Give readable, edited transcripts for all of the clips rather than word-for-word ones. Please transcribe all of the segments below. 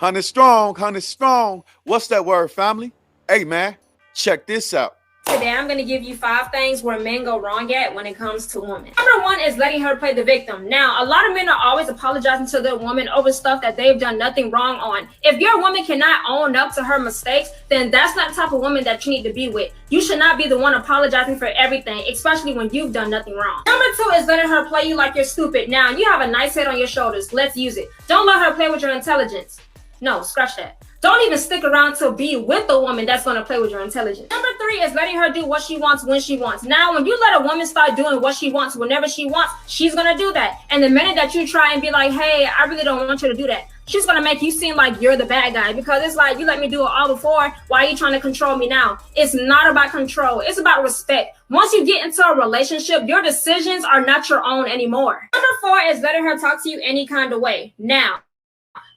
100 strong, 100 strong. What's that word, family? Hey, man, check this out. Today, I'm going to give you 5 things where men go wrong at when it comes to women. Number one is letting her play the victim. Now, a lot of men are always apologizing to their woman over stuff that they've done nothing wrong on. If your woman cannot own up to her mistakes, then that's not the type of woman that you need to be with. You should not be the one apologizing for everything, especially when you've done nothing wrong. Number two is letting her play you like you're stupid. Now, you have a nice head on your shoulders. Let's use it. Don't let her play with your intelligence. No, scratch that. Don't even stick around to be with a woman that's going to play with your intelligence. Number three is letting her do what she wants when she wants. Now, when you let a woman start doing what she wants whenever she wants, she's going to do that. And the minute that you try and be like, hey, I really don't want you to do that, she's going to make you seem like you're the bad guy, because it's like, you let me do it all before. Why are you trying to control me now? It's not about control. It's about respect. Once you get into a relationship, your decisions are not your own anymore. Number four is letting her talk to you any kind of way. Now,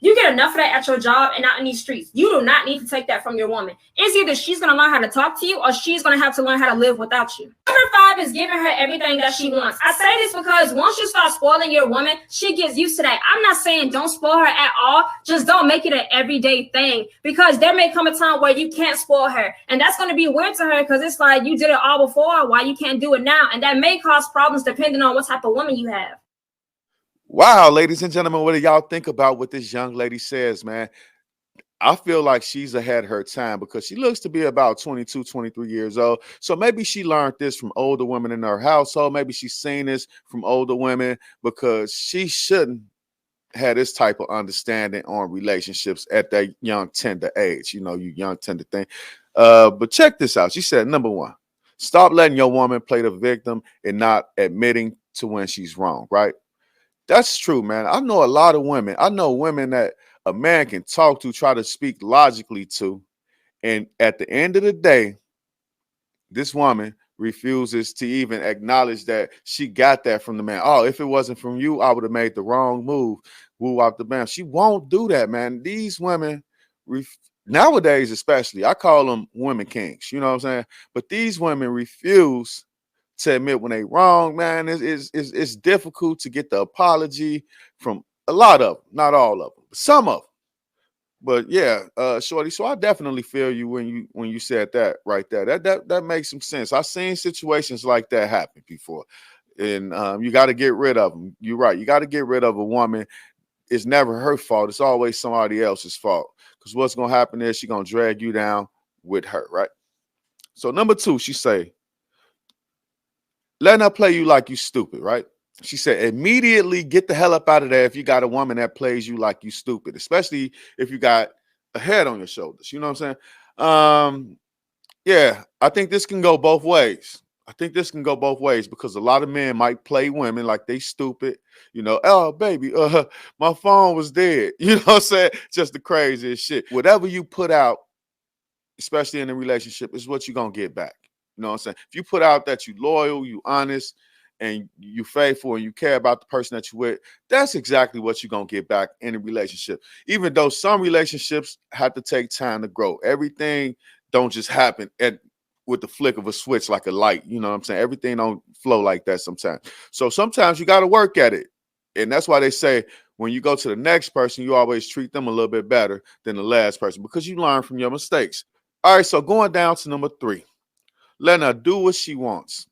you get enough of that at your job and out in these streets. You do not need to take that from your woman. It's either she's going to learn how to talk to you, or she's going to have to learn how to live without you. Number five is giving her everything that she wants. I say this because once you start spoiling your woman, she gets used to that. I'm not saying don't spoil her at all. Just don't make it an everyday thing, because there may come a time where you can't spoil her. And that's going to be weird to her, because it's like, you did it all before. Why you can't do it now? And that may cause problems depending on what type of woman you have. Wow, ladies and gentlemen, what do y'all think about what this young lady says, man? I feel like she's ahead of her time, because she looks to be about 22, 23 years old. So maybe she learned this from older women in her household. Maybe she's seen this from older women, because she shouldn't have this type of understanding on relationships at that young, tender age. You young, tender thing. But check this out. She said, number one, stop letting your woman play the victim and not admitting to when she's wrong, right? That's true, man. I know a lot of women. I know women that a man can talk to, try to speak logically to, and at the end of the day, this woman refuses to even acknowledge that she got that from the man. Oh, if it wasn't from you, I would have made the wrong move. Woo out the band. She won't do that, man. These women, nowadays especially, I call them women kings. You know what I'm saying? But these women refuse to admit when they wrong, man. It's difficult to get the apology from a lot of them, not all of them, but some of them. But yeah, Shorty. So I definitely feel you when you said that right there. That makes some sense. I've seen situations like that happen before, and you got to get rid of them. You're right. You got to get rid of a woman. It's never her fault. It's always somebody else's fault. Because what's gonna happen is she's gonna drag you down with her, right? So number two, she say, letting her play you like you stupid, right? She said, immediately get the hell up out of there if you got a woman that plays you like you stupid, especially if you got a head on your shoulders. You know what I'm saying? Yeah, I think this can go both ways. Because a lot of men might play women like they stupid. Oh, baby, my phone was dead. You know what I'm saying? Just the craziest shit. Whatever you put out, especially in a relationship, is what you're going to get back. You know what I'm saying? If you put out that you loyal, you honest, and you faithful, and you care about the person that you with, that's exactly what you're going to get back in a relationship. Even though some relationships have to take time to grow. Everything don't just happen with the flick of a switch like a light. You know what I'm saying? Everything don't flow like that sometimes. So sometimes you got to work at it. And that's why they say when you go to the next person, you always treat them a little bit better than the last person, because you learn from your mistakes. All right, so going down to number three. Letting her do what she wants.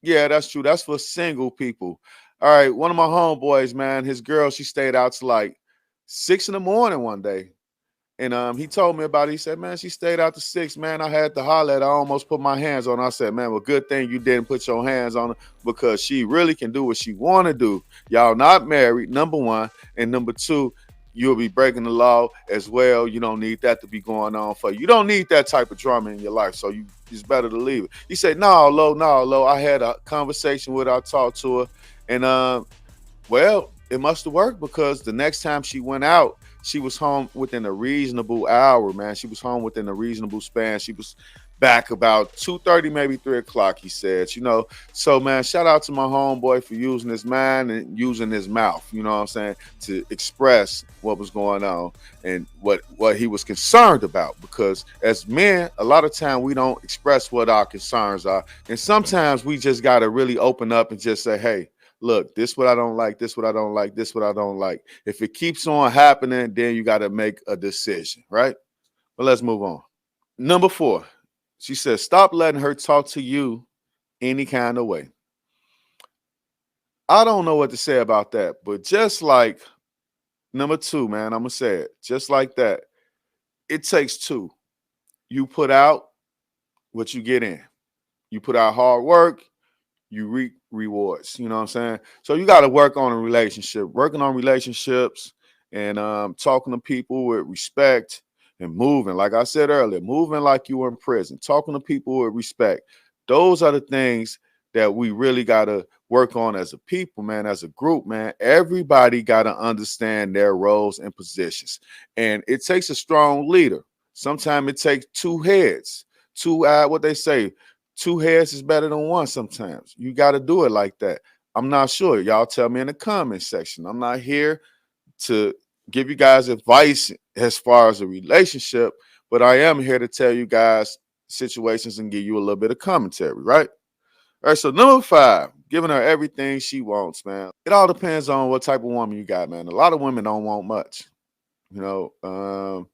Yeah, that's true. That's for single people. All right, one of my homeboys, man, his girl, she stayed out to like 6 a.m. one day. And he told me about it. He said, man, she stayed out to 6, man. I had to holler at her. I almost put my hands on her. I said, man, well, good thing you didn't put your hands on her, because she really can do what she want to do. Y'all not married, number one. And number two, you'll be breaking the law as well. You don't need that to be going on for you. You don't need that type of drama in your life. So it's better to leave it. He said, no, Lo. I had a conversation with her. I talked to her. And, well, it must have worked, because the next time she went out, she was home within a reasonable hour, man. She was home within a reasonable span. She was back about 2:30, maybe 3 o'clock, he said. So, man, shout out to my homeboy for using his mind and using his mouth, you know what I'm saying, to express what was going on and what he was concerned about. Because as men, a lot of time we don't express what our concerns are. And sometimes we just got to really open up and just say, hey, look, this what I don't like, this what I don't like, this what I don't like. If it keeps on happening, then you got to make a decision, right? But let's move on. Number 4, she says, stop letting her talk to you any kind of way. I don't know what to say about that, but just like number 2, man, I'm going to say it just like that. It takes 2. You put out what you get in. You put out hard work, you reap rewards. You know what I'm saying? So you got to work on a relationship, working on relationships and talking to people with respect and moving. Like I said earlier, moving like you were in prison, talking to people with respect. Those are the things that we really got to work on as a people, man, as a group, man. Everybody got to understand their roles and positions. And it takes a strong leader. Sometimes it takes 2 heads, what they say, 2 heads is better than 1 sometimes. You got to do it like that. I'm not sure. Y'all tell me in the comment section. I'm not here to give you guys advice as far as a relationship, but I am here to tell you guys situations and give you a little bit of commentary, right? All right, so number 5, giving her everything she wants, man. It all depends on what type of woman you got, man. A lot of women don't want much, you know,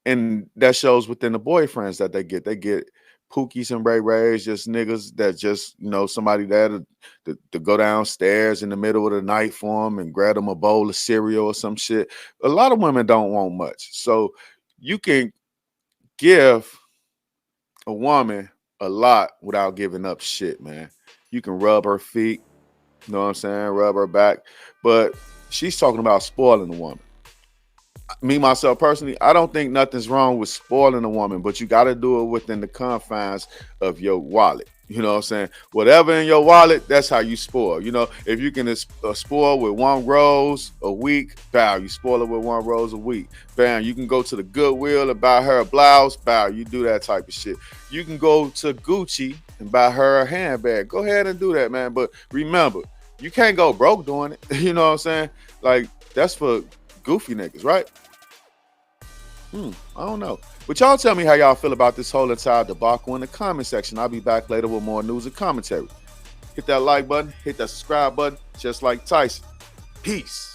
and that shows within the boyfriends that they get. They get Pookies and Ray Rays, just niggas that just, you know, somebody there to go downstairs in the middle of the night for them and grab them a bowl of cereal or some shit. A lot of women don't want much. So you can give a woman a lot without giving up shit, man. You can rub her feet, you know what I'm saying, rub her back. But she's talking about spoiling the woman. Me, myself, personally, I don't think nothing's wrong with spoiling a woman, but you got to do it within the confines of your wallet. You know what I'm saying? Whatever in your wallet, that's how you spoil. You know, if you can spoil with 1 rose a week, bow, you spoil it with 1 rose a week. Bam, you can go to the Goodwill and buy her a blouse, bow, you do that type of shit. You can go to Gucci and buy her a handbag. Go ahead and do that, man. But remember, you can't go broke doing it. You know what I'm saying? Like, that's for goofy niggas, right? I don't know. But y'all tell me how y'all feel about this whole entire debacle in the comment section. I'll be back later with more news and commentary. Hit that like button, hit that subscribe button, just like Tyson. Peace.